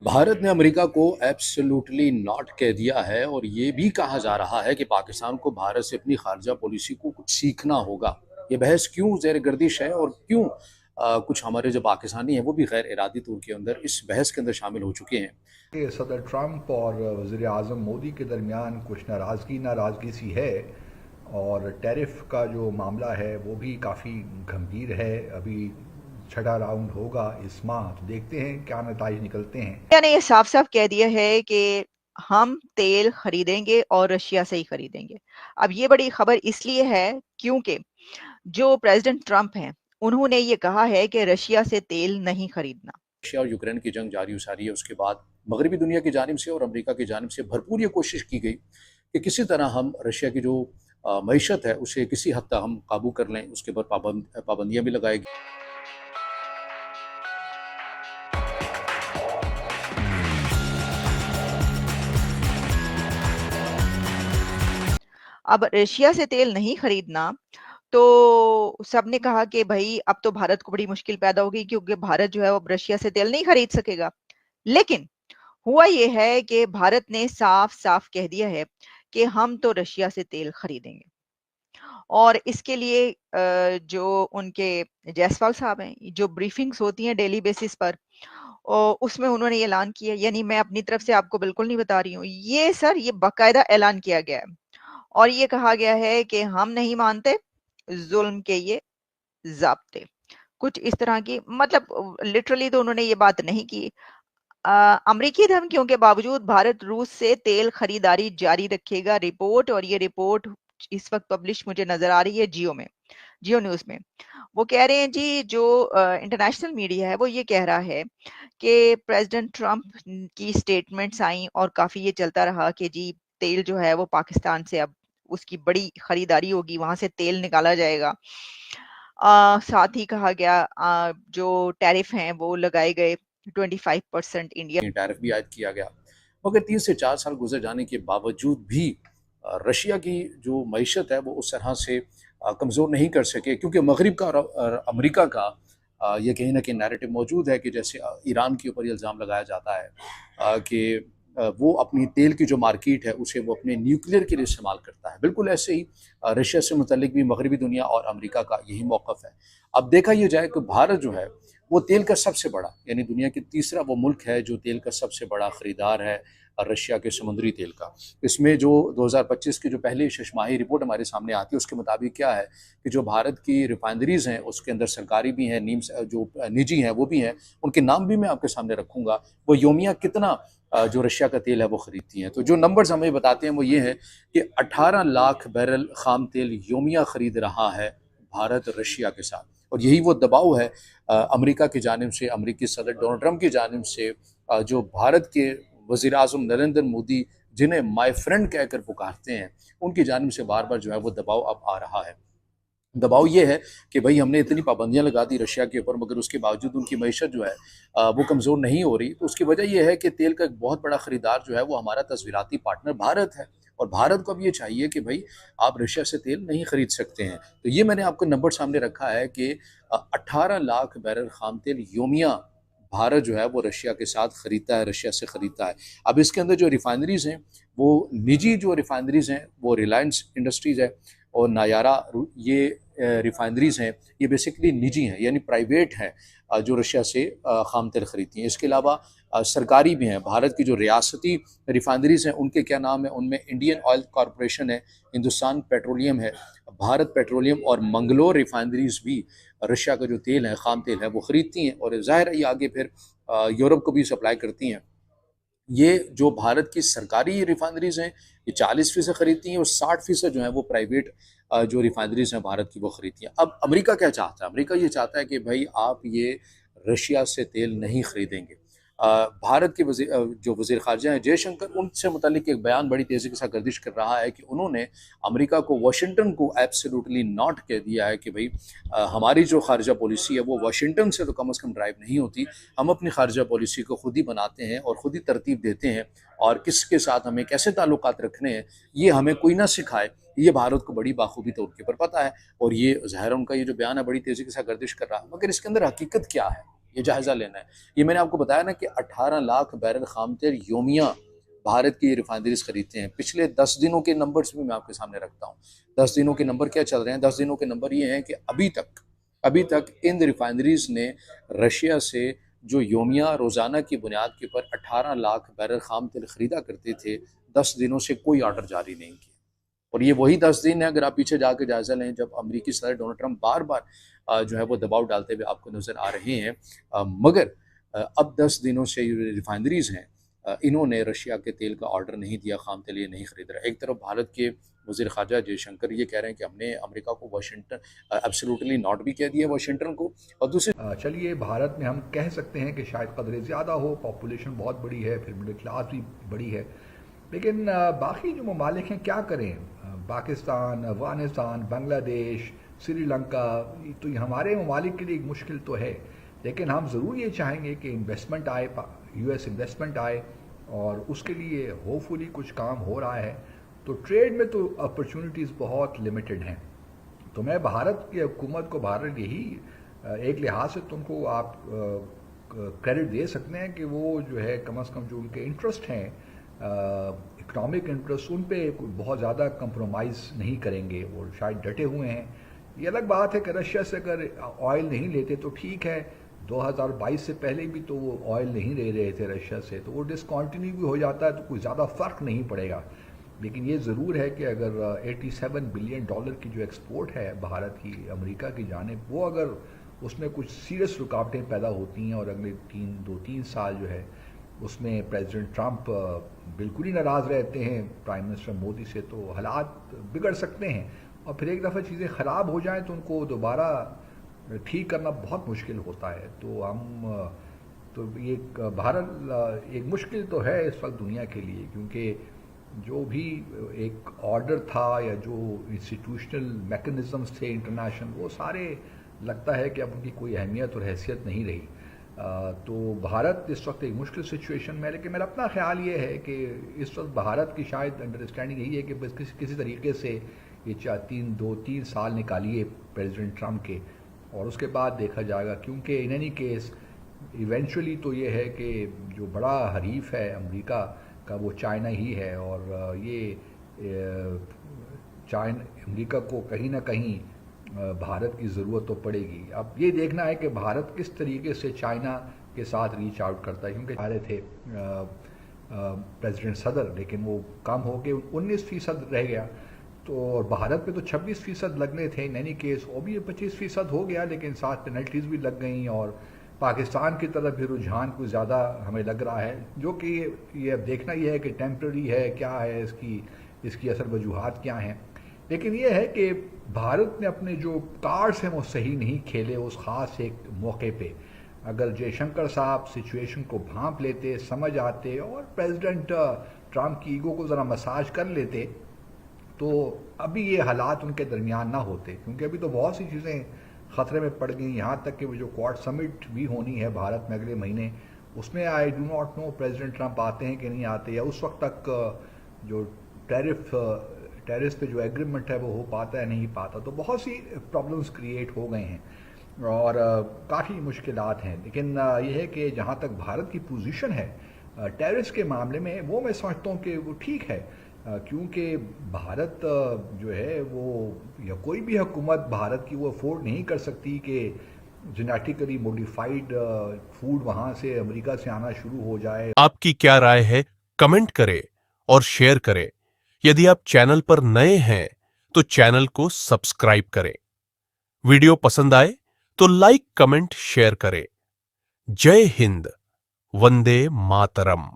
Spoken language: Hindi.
भारत ने अमेरिका को एब्सोल्युटली नॉट कह दिया है और ये भी कहा जा रहा है कि पाकिस्तान को भारत से अपनी खारजा पॉलिसी को कुछ सीखना होगा। ये बहस क्यों ज़ेर गर्दिश है और क्यों कुछ हमारे जो पाकिस्तानी हैं वो भी गैर इरादी तौर के अंदर इस बहस के अंदर शामिल हो चुके हैं। कि सदर ट्रंप और वज़ीर आज़म मोदी के दरमियान कुछ नाराज़गी नाराज़गी सी है। और टैरिफ का जो मामला है वो भी काफ़ी गंभीर है। अभी छठा राउंड होगा इस माह, तो देखते हैं क्या नतीजे निकलते हैं। इंडिया ने ये साफ-साफ कह दिया है कि हम तेल खरीदेंगे और रशिया से ही खरीदेंगे। अब ये बड़ी खबर इसलिए है क्योंकि जो प्रेज़िडेंट ट्रंप हैं, उन्होंने ये कहा है कि रशिया से तेल नहीं खरीदना। रशिया और यूक्रेन की जंग जारी सारी है, उसके बाद मगरबी दुनिया की जानिब से और अमेरिका की जानिब से भरपूर ये कोशिश की गई कि किसी तरह हम रशिया की जो मईशत है उसे किसी हद तक हम काबू कर लें, उसके ऊपर पाबंदियाँ भी लगाई। अब रशिया से तेल नहीं खरीदना, तो सबने कहा कि भई अब तो भारत को बड़ी मुश्किल पैदा होगी क्योंकि भारत जो है वो अब रशिया से तेल नहीं खरीद सकेगा। लेकिन हुआ ये है कि भारत ने साफ-साफ कह दिया है कि हम तो रशिया से तेल खरीदेंगे। और इसके लिए जो उनके जायसवाल साहब हैं, जो ब्रीफिंग्स होती हैं डेली बेसिस पर उसमें उन्होंने ये ऐलान किया, यानी मैं अपनी तरफ से आपको बिल्कुल नहीं बता रही हूँ। ये सर ये बाकायदा ऐलान किया गया है और ये कहा गया है कि हम नहीं मानते ज़ुल्म के ये ज़ाब्ते। कुछ इस तरह की मतलब लिटरली तो उन्होंने ये बात नहीं की। अ, अमेरिकी धमकियों के बावजूद भारत रूस से तेल खरीदारी जारी रखेगा रिपोर्ट, और ये रिपोर्ट इस वक्त पब्लिश मुझे नजर आ रही है जियो न्यूज में। वो कह रहे हैं जी, जो इंटरनेशनल मीडिया है वो ये कह रहा है कि प्रेसिडेंट ट्रंप की स्टेटमेंट्स आई और काफी ये चलता रहा कि जी तेल जो है वो पाकिस्तान से अब उसकी बड़ी खरीदारी होगी, वहां से तेल निकाला जाएगा। साथ ही कहा गया जो टैरिफ हैं वो लगाए गए 25% इंडिया। टैरिफ भी आयद किया गया, मगर 3 से 4 साल गुजर जाने के बावजूद भी रशिया की जो मईशत है वो उस तरह से कमज़ोर नहीं कर सके, क्योंकि मगरब का और अमेरिका का ये कहीं ना कहीं नैरेटिव मौजूद है कि जैसे ईरान के ऊपर ये इल्ज़ाम लगाया जाता है कि वो अपनी तेल की जो मार्केट है उसे वो अपने न्यूक्लियर के लिए इस्तेमाल करता है। बिल्कुल ऐसे ही रशिया से मुतल्लिक भी मगरबी दुनिया और अमेरिका का यही मौक़िफ़ है। अब देखा ये जाए कि भारत जो है वो तेल का सबसे बड़ा, यानी दुनिया के तीसरा वो मुल्क है जो तेल का सबसे बड़ा ख़रीदार है रशिया के समुद्री तेल का। इसमें जो 2025 की जो पहली शशमाही रिपोर्ट हमारे सामने आती है उसके मुताबिक क्या है कि जो भारत की रिफाइनरीज़ हैं उसके अंदर सरकारी भी हैं, जो निजी हैं वो भी हैं, उनके नाम भी मैं आपके सामने रखूँगा। वो योमिया कितना जो रशिया का तेल है वो ख़रीदती हैं। तो जो नंबर्स हमें बताते हैं वो ये हैं कि 18 लाख बैरल ख़ाम तेल योमिया ख़रीद रहा है भारत रशिया के साथ। और यही वो दबाव है अमेरिका की जानिब से, अमेरिकी सदर डोनाल्ड ट्रंप की जानिब से, जो भारत के वज़ीर आज़म नरेंद्र मोदी जिन्हें माय फ्रेंड कहकर पुकारते हैं, उनकी जानिब से बार बार जो है वो दबाव अब आ रहा है। दबाव ये है कि भई हमने इतनी पाबंदियाँ लगा दी रशिया के ऊपर, मगर उसके बावजूद उनकी मईशत जो है वो कमज़ोर नहीं हो रही। तो उसकी वजह ये है कि तेल का एक बहुत बड़ा ख़रीदार जो है वो हमारा तस्वीराती पार्टनर भारत है, और भारत को अब ये चाहिए कि भई आप रशिया से तेल नहीं खरीद सकते हैं। तो ये मैंने आपको नंबर सामने रखा है कि 18 लाख बैरल ख़ाम तेल योमिया भारत जो है वो रशिया के साथ खरीदता है, रशिया से खरीदता है। अब इसके अंदर जो रिफाइनरीज़ हैं, वो निजी जो रिफाइनरीज़ हैं वो रिलायंस इंडस्ट्रीज़ है और नायारा ये रिफाइनरीज़ हैं, ये बेसिकली निजी हैं, यानी प्राइवेट हैं, जो रशिया से ख़ाम तेल खरीदती हैं। इसके अलावा सरकारी भी हैं। भारत की जो रियासती रिफाइनरीज़ हैं उनके क्या नाम है, उनमें इंडियन ऑयल कॉरपोरेशन है, हिंदुस्तान पेट्रोलियम है, भारत पेट्रोलियम और मंगलोर रिफाइनरीज़ भी रशिया का जो तेल है, ख़ाम तेल है, वो ख़रीदती हैं और ज़ाहिर है ये आगे फिर यूरोप को भी सप्लाई करती हैं। ये जो भारत की सरकारी रिफाइनरीज़ हैं, ये 40% खरीदती हैं और 60% जो है वो प्राइवेट जो रिफाइनरीज़ हैं भारत की वो खरीदती हैं। अब अमेरिका क्या चाहता है? अमेरिका ये चाहता है कि भई आप ये रशिया से तेल नहीं खरीदेंगे। भारत के जो वज़ीर ख़ारिजा हैं जयशंकर, उनसे मुतल्लिक एक बयान बड़ी तेज़ी के साथ गर्दिश कर रहा है कि उन्होंने अमेरिका को, वाशिंगटन को एब्सोल्युटली नॉट कह दिया है कि भई हमारी जो ख़ारिजा पॉलिसी है वो वाशिंगटन से तो कम से कम ड्राइव नहीं होती। हम अपनी ख़ारिजा पॉलिसी को खुद ही बनाते हैं और खुद ही तरतीब देते हैं, और किसके साथ हमें कैसे ताल्लुकात रखने हैं ये हमें कोई ना सिखाए। ये भारत को बड़ी बाखूबी तौर के ऊपर पता है, और ये ज़ाहिर है उनका ये जो बयान है बड़ी तेज़ी के साथ गर्दिश कर रहा है, मगर इसके अंदर हकीकत क्या है? ये जायज़ा लेना है। ये मैंने आपको बताया ना कि 18 लाख बैरल खाम तेल योमिया भारत की रिफाइनरीज खरीदते हैं। पिछले 10 दिनों के नंबर्स भी मैं आपके सामने रखता हूँ। 10 दिनों के नंबर क्या चल रहे हैं? 10 दिनों के नंबर ये हैं कि अभी तक इन रिफाइनरीज ने रशिया से जो योमिया रोज़ाना की बुनियाद के ऊपर 18 लाख बैरल खाम तेल खरीदा करते थे, 10 दिनों से कोई ऑर्डर जारी नहीं किया। और ये वही 10 दिन है, अगर आप पीछे जाकर जायज़ा लें, जब अमेरिकी सदर डोनाल्ड ट्रंप बार बार जो है वो दबाव डालते हुए आपको नज़र आ रहे हैं। मगर अब 10 दिनों से रिफाइनरीज हैं, इन्होंने रशिया के तेल का ऑर्डर नहीं दिया, खाम तेल ये नहीं खरीद रहा। एक तरफ भारत के वज़ीर ख़ारजा जयशंकर ये कह रहे हैं कि हमने अमेरिका को वाशिंगटन एब्सोल्युटली नॉट भी कह दिया वाशिंगटन को, और दूसरी चलिए, भारत में हम कह सकते हैं कि शायद कदरें ज़्यादा हो, पॉपुलेशन बहुत बड़ी है, फिर मिडिल क्लास भी बड़ी है, लेकिन बाकी जो ममालिक हैं क्या करें? पाकिस्तान, अफ़गानिस्तान, बांग्लादेश, श्रीलंका, तो ये हमारे ममालिक के लिए एक मुश्किल तो है, लेकिन हम ज़रूर ये चाहेंगे कि इन्वेस्टमेंट आए, US इन्वेस्टमेंट आए, और उसके लिए होपफुली कुछ काम हो रहा है। तो ट्रेड में तो अपॉर्चुनिटीज़ बहुत लिमिटेड हैं। तो मैं भारत की हुकूमत को, भारत यही एक लिहाज से तुमको आप क्रेडिट दे सकते हैं कि वो जो है कम से कम जो उनके इंटरेस्ट हैं, इकोनॉमिक इंटरेस्ट, उन पे बहुत ज़्यादा कंप्रोमाइज़ नहीं करेंगे, वो शायद डटे हुए हैं। ये अलग बात है कि रशिया से अगर ऑयल नहीं लेते तो ठीक है, 2022 से पहले भी तो वो ऑयल नहीं ले रहे थे रशिया से, तो वो डिसकॉन्टिन्यू भी हो जाता है तो कोई ज़्यादा फ़र्क नहीं पड़ेगा। लेकिन ये ज़रूर है कि अगर 87 बिलियन डॉलर की जो एक्सपोर्ट है भारत की अमेरिका की जानिब, वो अगर उसमें कुछ सीरियस रुकावटें पैदा होती हैं और अगले 2-3 साल जो है उसमें प्रेसिडेंट ट्रंप बिल्कुल ही नाराज़ रहते हैं प्राइम मिनिस्टर मोदी से, तो हालात बिगड़ सकते हैं, और फिर एक दफ़ा चीज़ें ख़राब हो जाएं तो उनको दोबारा ठीक करना बहुत मुश्किल होता है। तो तो ये भारत एक मुश्किल तो है इस वक्त दुनिया के लिए, क्योंकि जो भी एक ऑर्डर था या जो इंस्टीट्यूशनल मैकेनिज़म्स थे इंटरनेशनल, वो सारे लगता है कि अब उनकी कोई अहमियत और हैसियत नहीं रही। तो भारत इस वक्त एक मुश्किल सिचुएशन में है, लेकिन मेरा अपना ख्याल ये है कि इस वक्त भारत की शायद अंडरस्टैंडिंग यही है कि बस किसी तरीके से ये 2-3 साल निकालिए प्रेसिडेंट ट्रंप के, और उसके बाद देखा जाएगा, क्योंकि इन एनी केस इवेंचुअली तो ये है कि जो बड़ा हरीफ है अमेरिका का वो चाइना ही है, और ये अमेरिका को कहीं ना कहीं भारत की ज़रूरत तो पड़ेगी। अब ये देखना है कि भारत किस तरीके से चाइना के साथ रीच आउट करता है, क्योंकि चाह रहे थे प्रेसिडेंट सदर, लेकिन वो कम हो के 19% रह गया, तो और भारत पे तो 26% लगने थे। इन एनी केस वो भी 25% हो गया, लेकिन साथ पेनल्टीज़ भी लग गई, और पाकिस्तान की तरफ भी रुझान कुछ ज़्यादा हमें लग रहा है, जो कि ये अब देखना ये है कि टेम्प्रेरी है, क्या है इसकी असल वजूहात क्या हैं। लेकिन ये है कि भारत ने अपने जो कार्ड्स हैं वो सही नहीं खेले उस ख़ास एक मौके पे। अगर जयशंकर साहब सिचुएशन को भांप लेते, समझ आते, और प्रेसिडेंट ट्रंप की ईगो को ज़रा मसाज कर लेते, तो अभी ये हालात उनके दरमियान ना होते, क्योंकि अभी तो बहुत सी चीज़ें ख़तरे में पड़ गई। यहाँ तक कि वो जो क्वाड समिट भी होनी है भारत में अगले महीने, उसमें I do not know president Trump आते हैं कि नहीं आते, या उस वक्त तक जो टैरिफ पे जो एग्रीमेंट है वो हो पाता है नहीं पाता। तो बहुत सी प्रॉब्लम्स क्रिएट हो गए हैं और काफ़ी मुश्किलात हैं। लेकिन यह है कि जहाँ तक भारत की पोजीशन है टैरिफ्स के मामले में, वो मैं समझता हूँ कि वो ठीक है, क्योंकि भारत जो है वो, या कोई भी हुकूमत भारत की वो अफोर्ड नहीं कर सकती कि जेनेटिकली मॉडिफाइड फूड वहाँ से अमेरिका से आना शुरू हो जाए। आपकी क्या राय है? कमेंट करें और शेयर करें। यदि आप चैनल पर नए हैं तो चैनल को सब्सक्राइब करें। वीडियो पसंद आए तो लाइक, कमेंट, शेयर करें। जय हिंद, वंदे मातरम।